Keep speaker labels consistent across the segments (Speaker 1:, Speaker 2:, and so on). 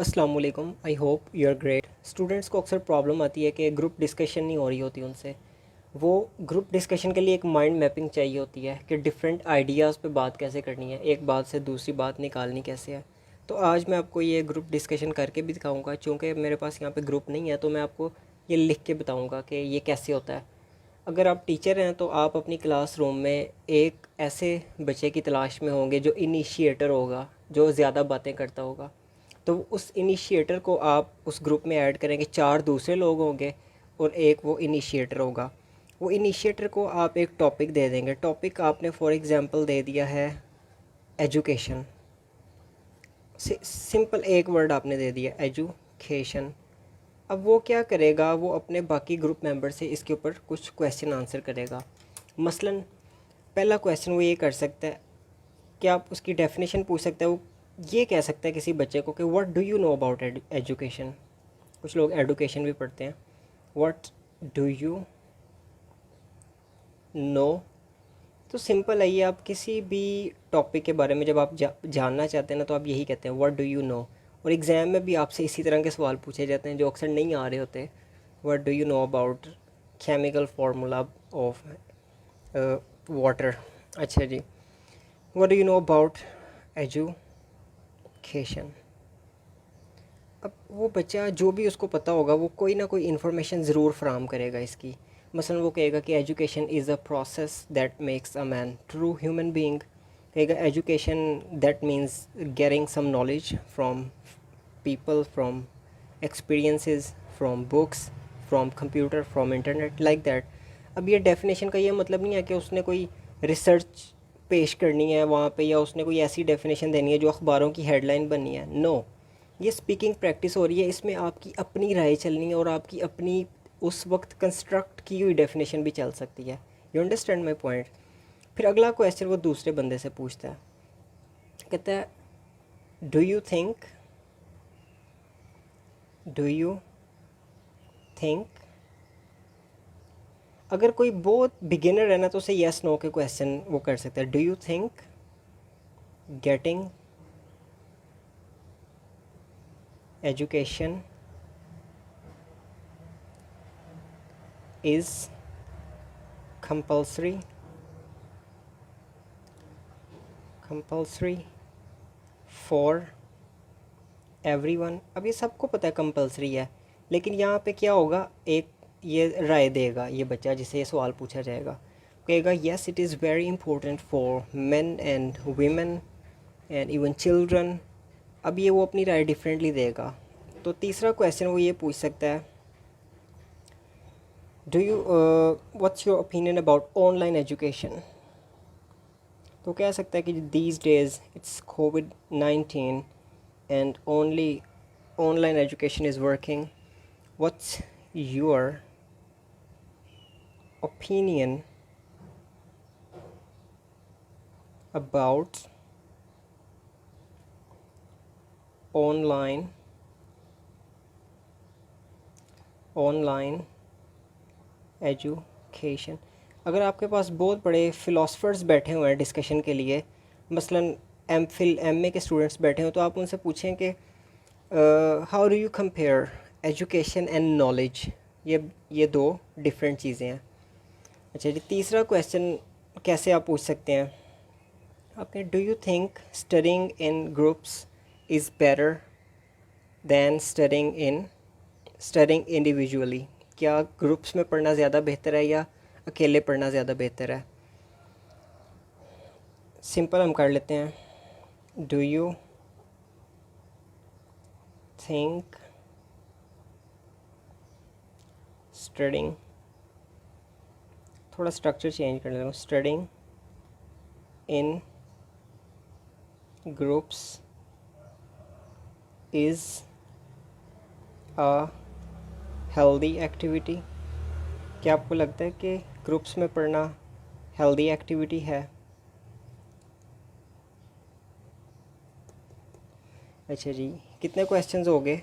Speaker 1: अस्सलाम वालेकुम। I hope you are great. Students को अक्सर प्रॉब्लम आती है कि ग्रुप डिस्कशन नहीं हो रही होती उनसे। वो ग्रुप डिस्कशन के लिए एक माइंड मैपिंग चाहिए होती है कि डिफरेंट आइडियाज़ पे बात कैसे करनी है, एक बात से दूसरी बात निकालनी कैसे है। तो आज मैं आपको ये ग्रुप डिस्कशन करके भी दिखाऊंगा। चूँकि मेरे पास यहाँ पे ग्रुप नहीं है तो मैं आपको ये लिख के बताऊँगा कि ये कैसे होता है। अगर आप टीचर हैं तो आप अपनी क्लासरूम में एक ऐसे बच्चे की तलाश में होंगे जो इनिशिएटर होगा, जो ज़्यादा बातें करता होगा। तो उस इनिशिएटर को आप उस ग्रुप में ऐड करेंगे। 4 दूसरे लोग होंगे और एक वो इनिशिएटर होगा। वो इनिशिएटर को आप एक टॉपिक दे देंगे। टॉपिक आपने फॉर एग्ज़ाम्पल दे दिया है एजुकेशन। सिंपल एक वर्ड आपने दे दिया एजुकेशन। अब वो क्या करेगा, वो अपने बाकी ग्रुप मेंबर से इसके ऊपर कुछ क्वेश्चन आंसर करेगा। मसलन पहला क्वेश्चन वो ये कर सकता है कि आप उसकी डेफिनेशन पूछ सकते हैं। वो ये कह सकता है किसी बच्चे को कि what do you know about education. कुछ लोग एडुकेशन भी पढ़ते हैं। What do you no. तो सिंपल है ये। आप किसी भी टॉपिक के बारे में जब आप जानना चाहते हैं ना तो आप यही कहते हैं व्हाट डू यू नो। और एग्ज़ाम में भी आपसे इसी तरह के सवाल पूछे जाते हैं जो अक्सर नहीं आ रहे होते। What do you know about chemical formula of water. अच्छा जी, what do you know about education. अब वो बच्चा जो भी उसको पता होगा वो कोई ना कोई इन्फॉर्मेशन ज़रूर फराहम करेगा इसकी। मसलन वो कहेगा कि education is a process that makes a man true human being. कहेगा education that means getting some knowledge from people, from experiences, from books, from computer, from internet, like that. अब ये डेफिनेशन का ये मतलब नहीं है कि उसने कोई रिसर्च पेश करनी है वहाँ पे, या उसने कोई ऐसी डेफिनेशन देनी है जो अखबारों की हेडलाइन बननी है। नो, ये स्पीकिंग प्रैक्टिस हो रही है। इसमें आपकी अपनी राय चलनी है और आपकी अपनी उस वक्त कंस्ट्रक्ट की हुई डेफिनेशन भी चल सकती है। You understand my point. फिर अगला क्वेश्चन वो दूसरे बंदे से पूछता है, कहता है डू यू थिंक। अगर कोई बहुत बिगिनर है ना तो उसे येस नो के क्वेश्चन वो कर सकता है। Do you think getting education is compulsory for everyone. अब ये सबको पता है कंपल्सरी है, लेकिन यहाँ पे क्या होगा, एक ये राय देगा ये बच्चा जिसे ये सवाल पूछा जाएगा। कहेगा yes it is very important for main and women and even children. अब ये वो अपनी राय डिफरेंटली देगा। तो तीसरा क्वेश्चन वो ये पूछ सकता है, do you what's your opinion about online education. तो कह सकता है कि these days it's covid and only online education is working. What's your opinion about online education. अगर आपके पास बहुत बड़े फ़िलासफ़र्स बैठे हुए हैं डिस्कशन के लिए, मसलन एम फिल एम ए के स्टूडेंट्स बैठे हो, तो आप उनसे पूछें कि how do you compare education and knowledge. ये दो डिफरेंट चीज़ें हैं। अच्छा जी, तीसरा क्वेश्चन कैसे आप पूछ सकते हैं, आपने do you think studying in groups is better than studying individually. क्या ग्रुप्स में पढ़ना ज़्यादा बेहतर है या अकेले पढ़ना ज़्यादा बेहतर है। सिंपल हम कर लेते हैं, डू यू थिंक स्टडिंग, थोड़ा स्ट्रक्चर चेंज कर लेता हूँ, studying in groups is a healthy activity. क्या आपको लगता है कि ग्रुप्स में पढ़ना हेल्दी एक्टिविटी है। अच्छा जी, कितने क्वेश्चंस हो गए,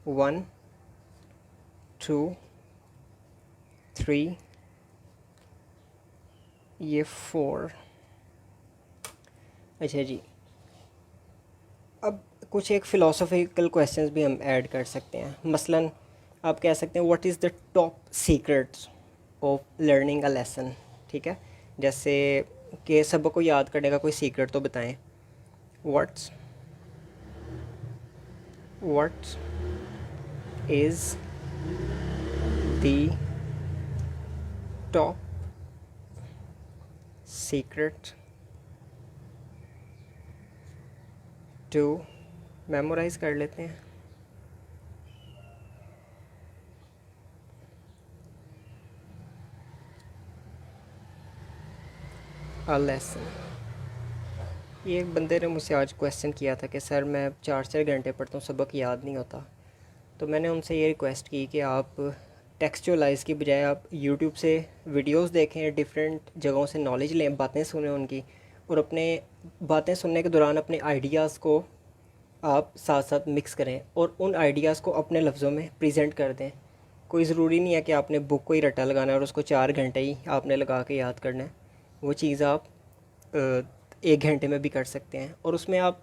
Speaker 1: 1 2 3, ये 4। अच्छा जी, अब कुछ एक फ़िलोसॉफिकल क्वेश्चंस भी हम ऐड कर सकते हैं। मसलन आप कह सकते हैं what is the top secrets of learning a lesson. ठीक है, जैसे कि सबक को याद करने का कोई सीक्रेट तो बताएं। What's what is the top secret to, memorize कर लेते हैं, अ लेसन। ये एक बंदे ने मुझसे आज क्वेश्चन किया था कि सर मैं 4 घंटे पढ़ता हूँ, सबक याद नहीं होता। तो मैंने उनसे ये रिक्वेस्ट की कि आप टेक्सचुअलाइज़ की बजाय आप यूट्यूब से वीडियोस देखें, डिफरेंट जगहों से नॉलेज लें, बातें सुनें उनकी, और अपने बातें सुनने के दौरान अपने आइडियाज़ को आप साथ साथ मिक्स करें और उन आइडियाज़ को अपने लफ्ज़ों में प्रेजेंट कर दें। कोई ज़रूरी नहीं है कि आपने बुक को ही रट्टा लगाना है और उसको 4 घंटे ही आपने लगा के याद करना है। वो चीज़ आप 1 घंटे में भी कर सकते हैं, और उसमें आप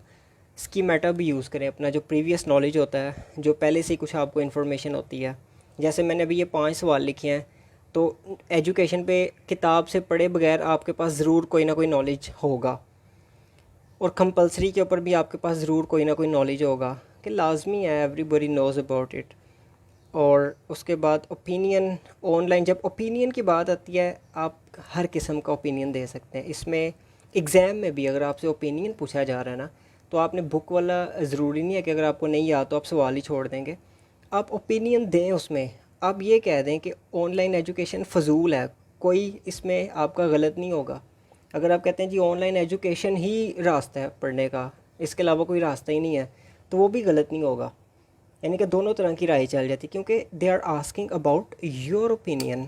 Speaker 1: स्कीमेटा भी यूज़ करें। अपना जो प्रीवियस नॉलेज होता है, जो पहले से ही कुछ आपको इन्फॉर्मेशन होती है, जैसे मैंने अभी ये 5 सवाल लिखे हैं, तो एजुकेशन पे किताब से पढ़े बगैर आपके पास ज़रूर कोई ना कोई नॉलेज होगा, और कंपलसरी के ऊपर भी आपके पास ज़रूर कोई ना कोई नॉलेज होगा कि लाजमी है, एवरीबडी नोज़ अबाउट इट। और उसके बाद ओपिनियन ऑनलाइन, जब ओपिनियन की बात आती है, आप हर किस्म का ओपिनियन दे सकते हैं। इसमें एग्ज़ाम में भी अगर आपसे ओपिनियन पूछा जा रहा है ना, तो आपने बुक वाला ज़रूरी नहीं है कि अगर आपको नहीं याद तो आप सवाल ही छोड़ देंगे। आप ओपिनियन दें उसमें, आप ये कह दें कि ऑनलाइन एजुकेशन फ़जूल है, कोई इसमें आपका गलत नहीं होगा। अगर आप कहते हैं जी ऑनलाइन एजुकेशन ही रास्ता है पढ़ने का, इसके अलावा कोई रास्ता ही नहीं है, तो वो भी गलत नहीं होगा। यानी कि दोनों तरह की राय चल जाती, क्योंकि they are asking about your opinion.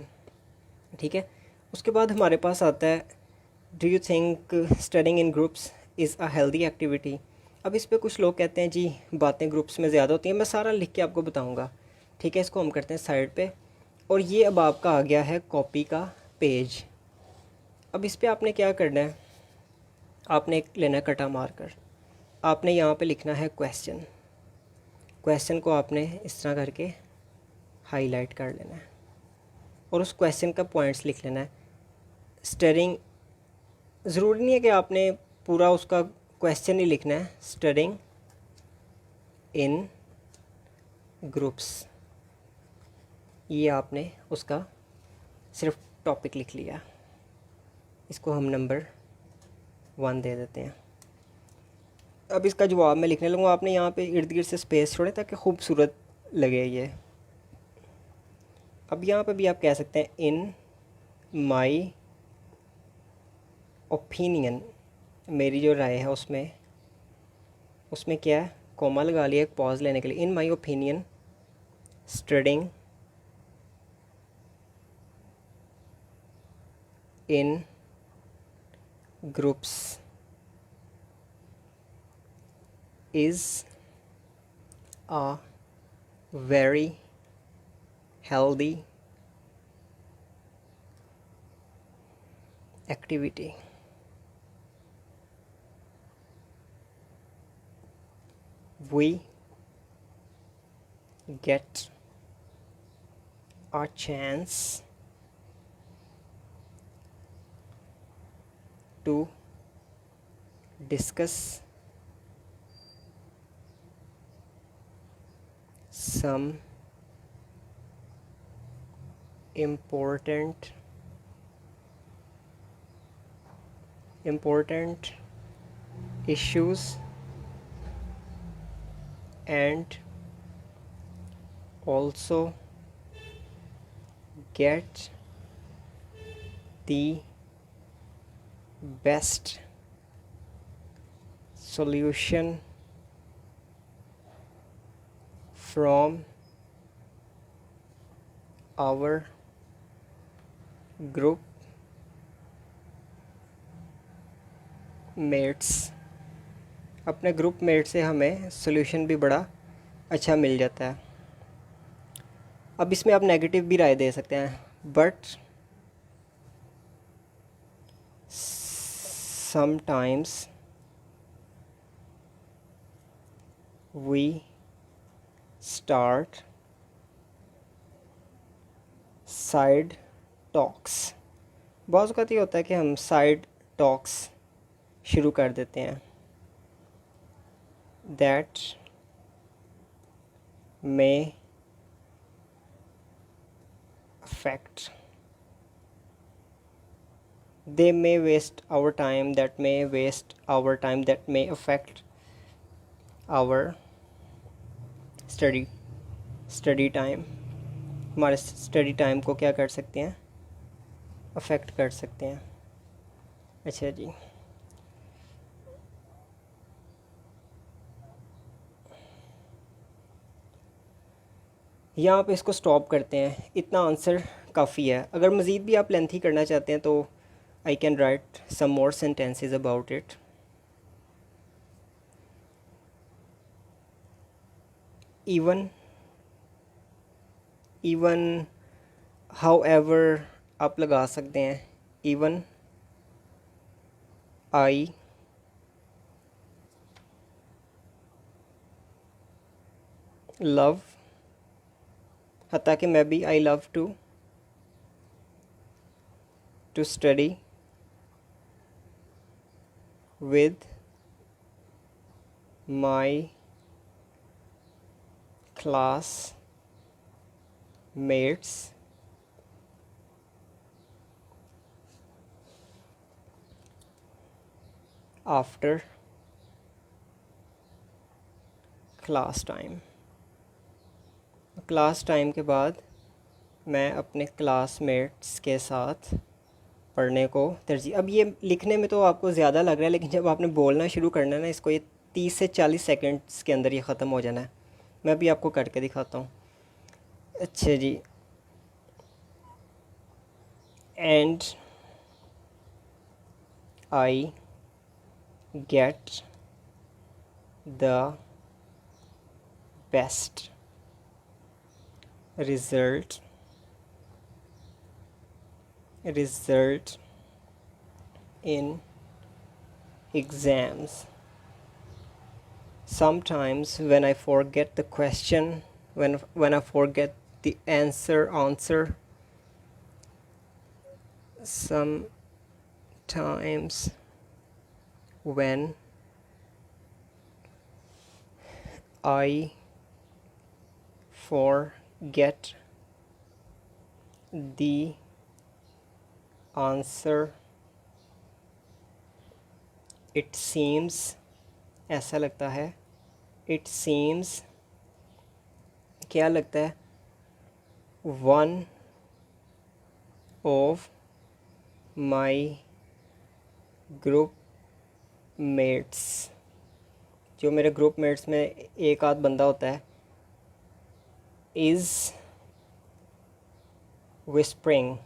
Speaker 1: ठीक है, उसके बाद हमारे पास आता है, do you think studying in groups is a healthy activity. अब इस पे कुछ लोग कहते हैं जी बातें ग्रुप्स में ज़्यादा होती हैं, मैं सारा लिख के आपको बताऊंगा। ठीक है, इसको हम करते हैं साइड पे। और ये अब आपका आ गया है कॉपी का पेज। अब इस पे आपने क्या करना है, आपने एक लेना है कटा मारकर, आपने यहाँ पे लिखना है क्वेश्चन। क्वेश्चन को आपने इस तरह करके हाईलाइट कर लेना है और उस क्वेश्चन का पॉइंट्स लिख लेना है। स्टडिंग, ज़रूरी नहीं है कि आपने पूरा उसका क्वेश्चन ही लिखना है। स्टडिंग इन ग्रुप्स, ये आपने उसका सिर्फ टॉपिक लिख लिया, इसको हम नंबर 1 दे देते हैं। अब इसका जवाब मैं लिखने लगूँगा, आपने यहाँ पे इर्द गिर्द से स्पेस छोड़े ताकि खूबसूरत लगे ये। अब यहाँ पे भी आप कह सकते हैं इन माई ओपिनियन, मेरी जो राय है उसमें, उसमें क्या है, कोमा लगा लिया एक पॉज लेने के लिए। In my opinion studying in groups is a very healthy activity. We get a chance to discuss some important issues and also get the best solution from our group mates. अपने group mate से हमें solution भी बड़ा अच्छा मिल जाता है। अब इसमें आप नेगेटिव भी राय दे सकते हैं, but sometimes we start side talks। बहुत वक्त ये होता है कि हम साइड टॉक्स शुरू कर देते हैं। That may affect, they may waste our time, that may waste our time, that may affect our study time। हमारे स्टडी टाइम को क्या कर सकते हैं, अफेक्ट कर सकते हैं। अच्छा जी, यहाँ पे इसको स्टॉप करते हैं, इतना आंसर काफ़ी है। अगर मज़ीद भी आप लेंथी करना चाहते हैं तो I can write some more sentences about it। even however आप लगा सकते हैं। even I love, हत्ता कि मैं भी I love to study with my classmates after class time. Class time के बाद मैं अपने क्लासमेट्स के साथ पढ़ने को तरजीह। अब ये लिखने में तो आपको ज़्यादा लग रहा है, लेकिन जब आपने बोलना शुरू करना है ना, इसको ये 30 से 40 सेकंड्स के अंदर ये ख़त्म हो जाना है। मैं भी आपको करके दिखाता हूँ। अच्छा जी, and I get the best result in exams। Sometimes when I forget the question, when I forget the answer, sometimes when I forget the answer, it seems, ऐसा लगता है, इट सीम्स क्या लगता है, one of my group mates, जो मेरे group mats में एक आध बंदा होता है, is whispering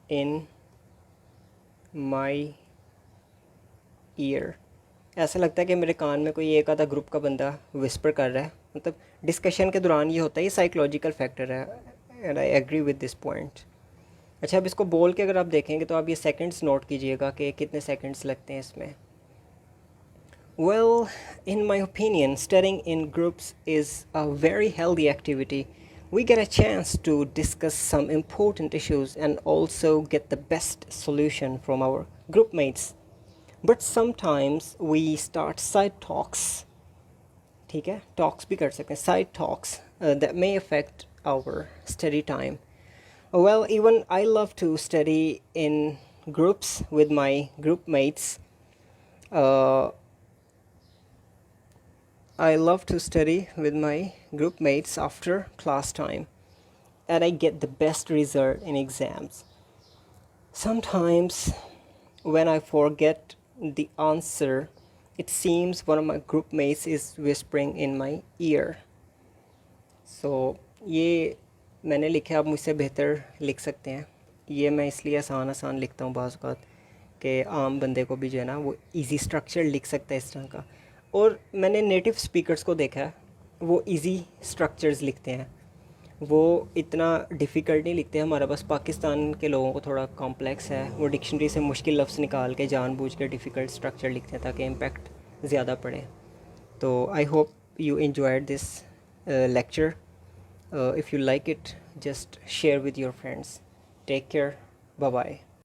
Speaker 1: in my ear। ऐसा लगता है कि मेरे कान में कोई एक आधा ग्रुप का बंदा विस्पर कर रहा है। मतलब डिस्कशन के दौरान ये होता है, ये साइकोलॉजिकल फैक्टर है, and I agree with this point. अच्छा, अब इसको बोल के अगर आप देखेंगे तो आप ये सेकंड्स नोट कीजिएगा कि कितने सेकंड्स लगते हैं इसमें। Well, in my opinion, studying in groups is a very healthy activity. We get a chance to discuss some important issues and also get the best solution from our group mates. But sometimes we start side talks, ठीक है, talks भी कर सकते हैं, side talks that may affect our study time. Well, even I love to study in groups with my group mates. I love to study with my group mates after class time, and I get the best result in exams. Sometimes when I forget the answer, it seems one of my group mates is whispering in my ear। So ये मैंने लिखा, आप मुझसे बेहतर लिख सकते हैं। ये मैं इसलिए आसान लिखता हूँ बाज़ औक़ात कि आम बंदे को भी जो है ना वो इजी स्ट्रक्चर लिख सकता है इस तरह का। और मैंने नेटिव स्पीकर्स को देखा है, वो इजी स्ट्रक्चर्स लिखते हैं। वो इतना डिफ़िकल्ट नहीं लिखते, हमारे पास पाकिस्तान के लोगों को थोड़ा कॉम्प्लेक्स है, वो डिक्शनरी से मुश्किल लफ्ज़ निकाल के जानबूझ के डिफ़िकल्ट स्ट्रक्चर लिखते हैं ताकि इम्पैक्ट ज़्यादा पड़े. तो I hope you enjoyed this lecture. If you like it, just share with your friends. Take care. Bye bye.